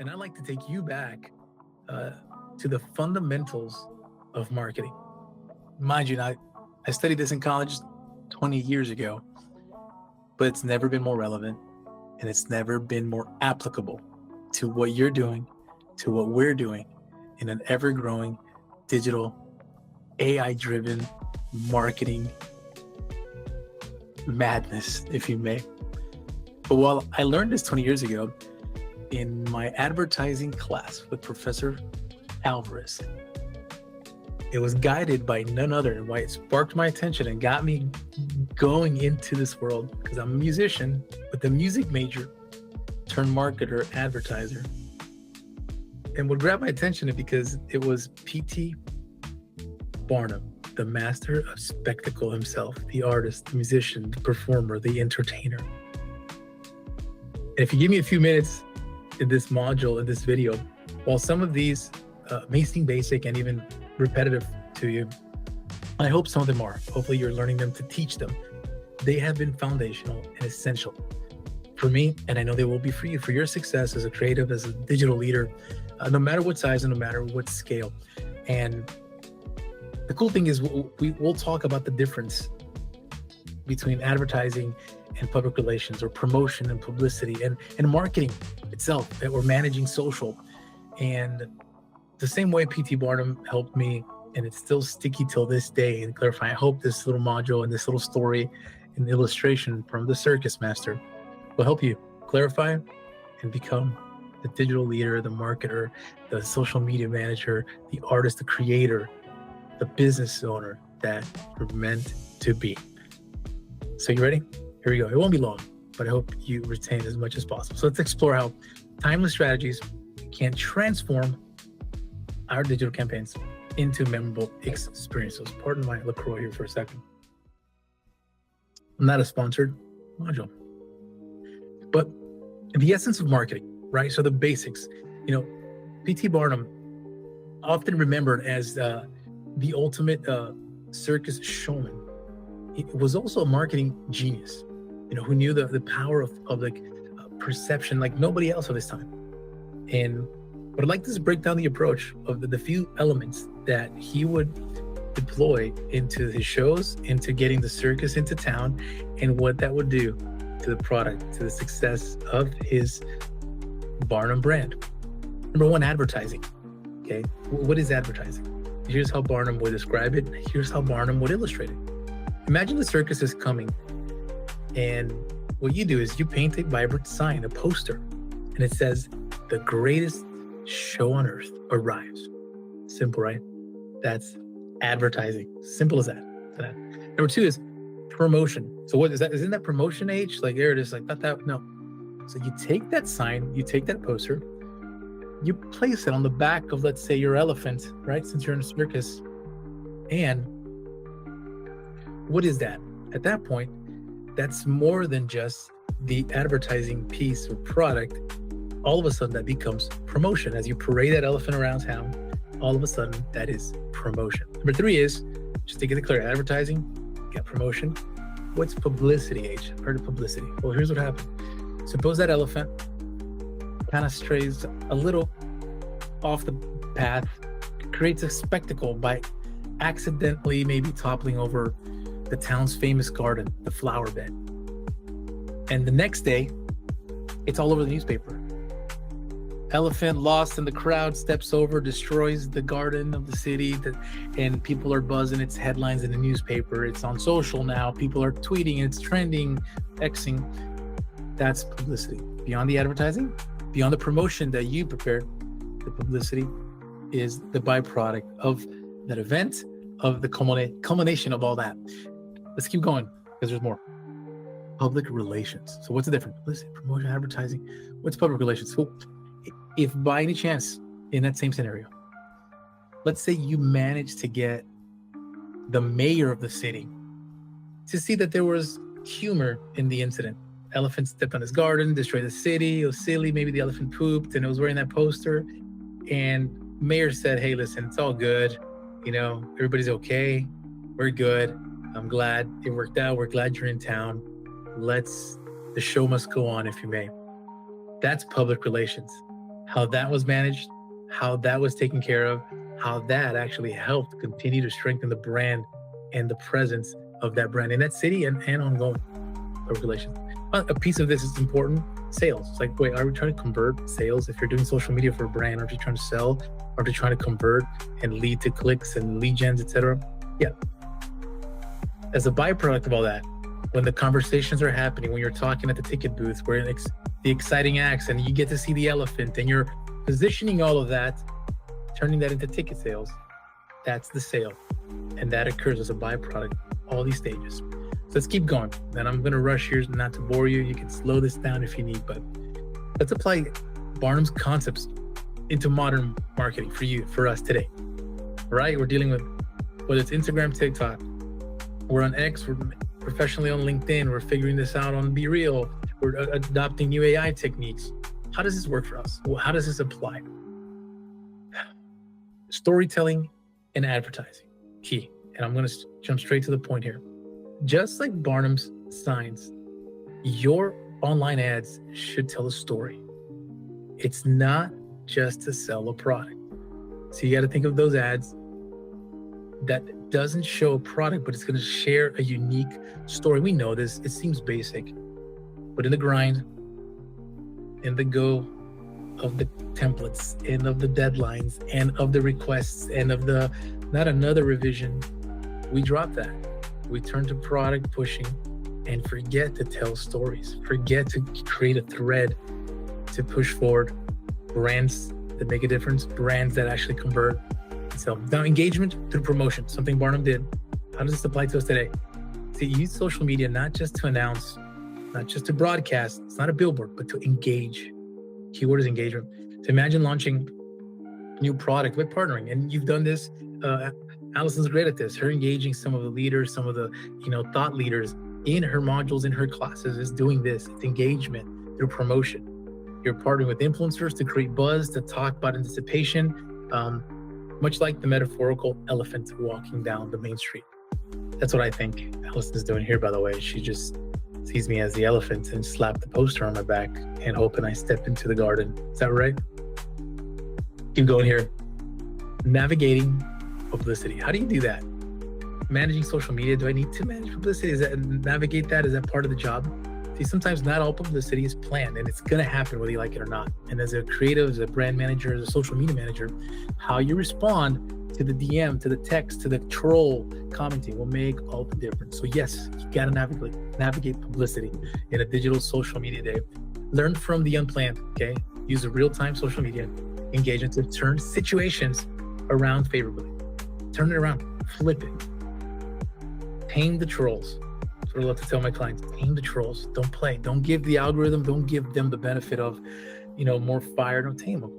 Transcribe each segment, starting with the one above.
and I'd like to take you back to the fundamentals of marketing. Mind you, I studied this in college 20 years ago, but it's never been more relevant and it's never been more applicable to what you're doing, to what we're doing in an ever-growing digital, AI-driven marketing madness, if you may. But while I learned this 20 years ago in my advertising class with Professor Alvarez, it was guided by none other, and why it sparked my attention and got me going into this world, because I'm a musician with a music major turned marketer, advertiser. And what grabbed my attention is because it was P.T. Barnum, the master of spectacle himself, the artist, the musician, the performer, the entertainer. And if you give me a few minutes in this module, in this video, while some of these may seem basic and even repetitive to you, I hope some of them are. Hopefully you're learning them to teach them. They have been foundational and essential for me, and I know they will be for you, for your success as a creative, as a digital leader, no matter what size and no matter what scale. And the cool thing is we'll talk about the difference between advertising and public relations, or promotion and publicity, and marketing itself, that we're managing social. And the same way P.T. Barnum helped me, and it's still sticky till this day, and clarify, I hope this little module and this little story and illustration from the circus master will help you clarify and become the digital leader, the marketer, the social media manager, the artist, the creator, the business owner that you're meant to be. So you ready? Here we go. It won't be long, but I hope you retain as much as possible. So let's explore how timeless strategies can transform our digital campaigns into memorable experiences. Pardon my LaCroix here for a second. Not a sponsored module, but the essence of marketing, right? So the basics, P.T. Barnum, often remembered as the ultimate circus showman. He was also a marketing genius, who knew the power of public perception like nobody else of his time. And but I'd like to just break down the approach of the few elements that he would deploy into his shows, into getting the circus into town, and what that would do to the product, to the success of his Barnum brand. Number one, advertising. Okay, what is advertising? Here's how Barnum would describe it. Here's how Barnum would illustrate it. Imagine the circus is coming, and what you do is you paint a vibrant sign, a poster, and it says, "The greatest show on earth arrives." Simple, right? That's advertising. Simple as that. Number two is promotion. So what is that? Isn't that promotion age? Like there it is, like that. No. So you take that sign, you take that poster, you place it on the back of, let's say, your elephant, right? Since you're in a circus. And what is that? At that point, that's more than just the advertising piece or product. All of a sudden that becomes promotion. As you parade that elephant around town, all of a sudden that is promotion. Number three is, just to get it clear, advertising, got promotion. What's publicity age? I've heard of publicity. Well, here's what happened. Suppose that elephant kind of strays a little off the path, creates a spectacle by accidentally maybe toppling over the town's famous garden, the flower bed. And the next day, it's all over the newspaper. Elephant lost in the crowd, steps over, destroys the garden of the city, and people are buzzing. It's headlines in the newspaper. It's on social now. People are tweeting. It's trending, Xing. That's publicity. Beyond the advertising, beyond the promotion that you prepared, the publicity is the byproduct of that event, of the culmination of all that. Let's keep going because there's more. Public relations. So what's the difference? Publicity, promotion, advertising. What's public relations? So if by any chance in that same scenario, let's say you managed to get the mayor of the city to see that there was humor in the incident. Elephant stepped on his garden, destroyed the city. It was silly. Maybe the elephant pooped and it was wearing that poster. And mayor said, "Hey, listen, it's all good. Everybody's okay. We're good. I'm glad it worked out. We're glad you're in town. The show must go on, if you may." That's public relations. how that was managed, how that was taken care of, how that actually helped continue to strengthen the brand and the presence of that brand in that city and ongoing public relations. A piece of this is important. Sales. It's like, wait, are we trying to convert sales? If you're doing social media for a brand, aren't you trying to sell? Aren't you trying to convert and lead to clicks and lead gens, etc.? Yeah. As a byproduct of all that, when the conversations are happening, when you're talking at the ticket booth, where it's the exciting acts and you get to see the elephant and you're positioning all of that, turning that into ticket sales, that's the sale. And that occurs as a byproduct, all these stages. So let's keep going. And I'm going to rush here not to bore you. You can slow this down if you need, but let's apply Barnum's concepts into modern marketing for you, for us today, right? We're dealing with, whether it's Instagram, TikTok, we're on X, we're professionally on LinkedIn, we're figuring this out on Be Real, we're adopting new AI techniques. How does this work for us? Well, how does this apply? Storytelling and advertising, key. And I'm going to jump straight to the point here. Just like Barnum's signs, your online ads should tell a story. It's not just to sell a product. So you got to think of those ads that doesn't show a product, but it's going to share a unique story. We know this, it seems basic, but in the grind, in the go of the templates and of the deadlines and of the requests and of the, not another revision, we drop that. We turn to product pushing and forget to tell stories, forget to create a thread to push forward brands that make a difference, brands that actually convert. So now engagement through promotion, something Barnum did. How does this apply to us today? To use social media, not just to announce, not just to broadcast, it's not a billboard, but to engage. Keyword is engagement. To imagine launching new product with partnering. And you've done this, Allison's great at this. Her engaging some of the leaders, some of the thought leaders in her modules, in her classes is doing this. It's engagement through promotion. You're partnering with influencers to create buzz, to talk about anticipation, much like the metaphorical elephant walking down the main street. That's what I think Allison is doing here, by the way. She just sees me as the elephant and slapped the poster on my back and hoping I step into the garden. Is that right? Keep going here. Navigating publicity. How do you do that? Managing social media. Do I need to manage publicity? Navigate that? Is that part of the job? See, sometimes not all publicity is planned, and it's going to happen whether you like it or not. And as a creative, as a brand manager, as a social media manager, how you respond to the DM, to the text, to the troll commenting will make all the difference. So yes, you got to navigate publicity in a digital social media day. Learn from the unplanned, okay? Use a real-time social media engagement to turn situations around favorably. Turn it around, flip it. Tame the trolls. That's what I love to tell my clients. Tame the trolls. Don't play. Don't give the algorithm, don't give them the benefit of, more fire. Don't tame them.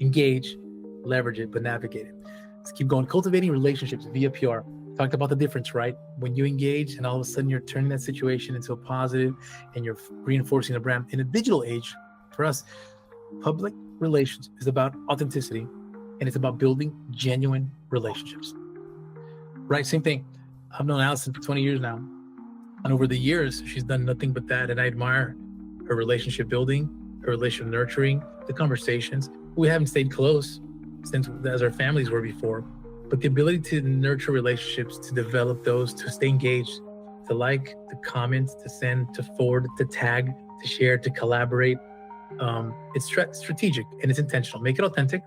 Engage, leverage it, but navigate it. Let's keep going. Cultivating relationships via PR. Talked about the difference, right? When you engage and all of a sudden you're turning that situation into a positive and you're reinforcing the brand. In a digital age, for us, public relations is about authenticity and it's about building genuine relationships. Right? Same thing. I've known Allison for 20 years now. And over the years, she's done nothing but that. And I admire her relationship building, her relationship nurturing, the conversations. We haven't stayed close since as our families were before, but the ability to nurture relationships, to develop those, to stay engaged, to like, to comment, to send, to forward, to tag, to share, to collaborate. It's strategic and it's intentional. Make it authentic.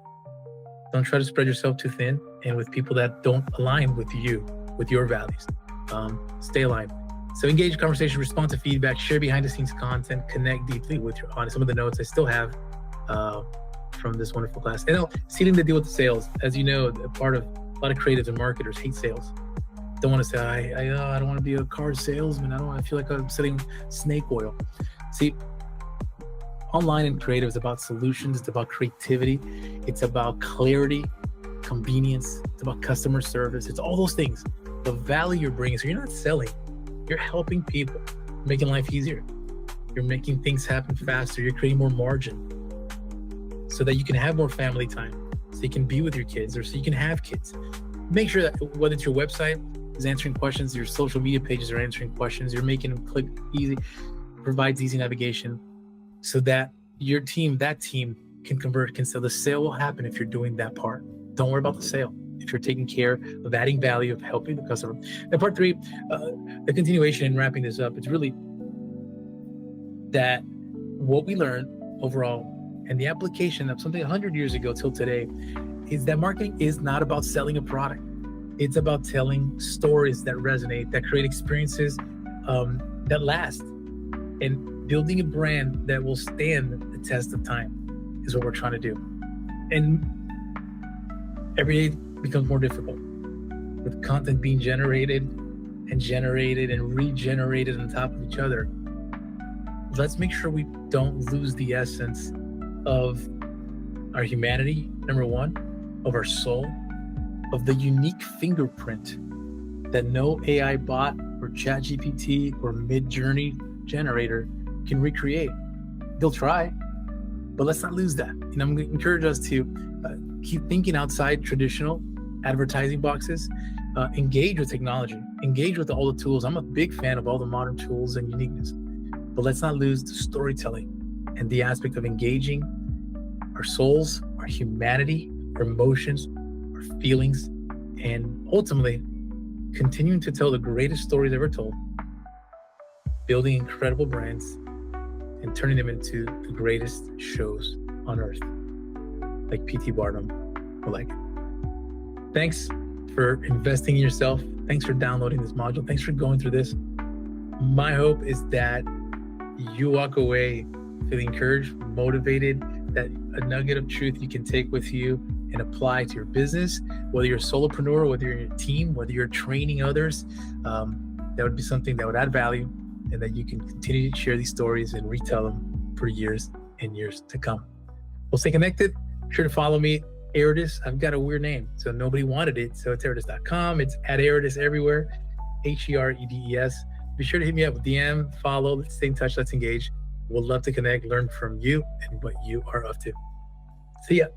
Don't try to spread yourself too thin and with people that don't align with you, with your values. Stay aligned. So engage conversation, respond to feedback, share behind the scenes content, connect deeply with your audience. Some of the notes I still have from this wonderful class. And sealing the deal with the sales. As you know, a lot of creatives and marketers hate sales. Don't want to say, I don't want to be a car salesman. I don't want to feel like I'm selling snake oil. See, online and creative is about solutions. It's about creativity. It's about clarity, convenience. It's about customer service. It's all those things. The value you're bringing. So you're not selling. You're helping people, making life easier. You're making things happen faster. You're creating more margin so that you can have more family time, so you can be with your kids or so you can have kids. Make sure that whether it's your website is answering questions, your social media pages are answering questions, you're making them click easy, provides easy navigation so that your team, that team can convert, can sell. The sale will happen if you're doing that part. Don't worry about the sale. If you're taking care of adding value, of helping the customer. And part three, the continuation and wrapping this up, it's really that what we learned overall and the application of something 100 years ago till today is that marketing is not about selling a product. It's about telling stories that resonate, that create experiences that last, and building a brand that will stand the test of time is what we're trying to do. And every day becomes more difficult with content being generated and regenerated on top of each other. Let's make sure we don't lose the essence of our humanity, number one, of our soul, of the unique fingerprint that no AI bot or ChatGPT or Mid-Journey generator can recreate. They'll try, but let's not lose that. I'm going to encourage us to keep thinking outside traditional advertising boxes, engage with technology, engage with all the tools. I'm a big fan of all the modern tools and uniqueness, but let's not lose the storytelling and the aspect of engaging our souls, our humanity, our emotions, our feelings, and ultimately continuing to tell the greatest stories ever told, building incredible brands, and turning them into the greatest shows on earth, like P.T. Barnum or like. Thanks for investing in yourself. Thanks for downloading this module. Thanks for going through this. My hope is that you walk away feeling encouraged, motivated, that a nugget of truth you can take with you and apply to your business, whether you're a solopreneur, whether you're in a team, whether you're training others. That would be something that would add value, and that you can continue to share these stories and retell them for years and years to come. We'll stay connected. Be sure to follow me, Heredes. I've got a weird name, so nobody wanted it. So it's Heredes.com. It's at Heredes everywhere, Heredes. Be sure to hit me up with DM, follow. Let's stay in touch. Let's engage. We'll love to connect, learn from you and what you are up to. See ya.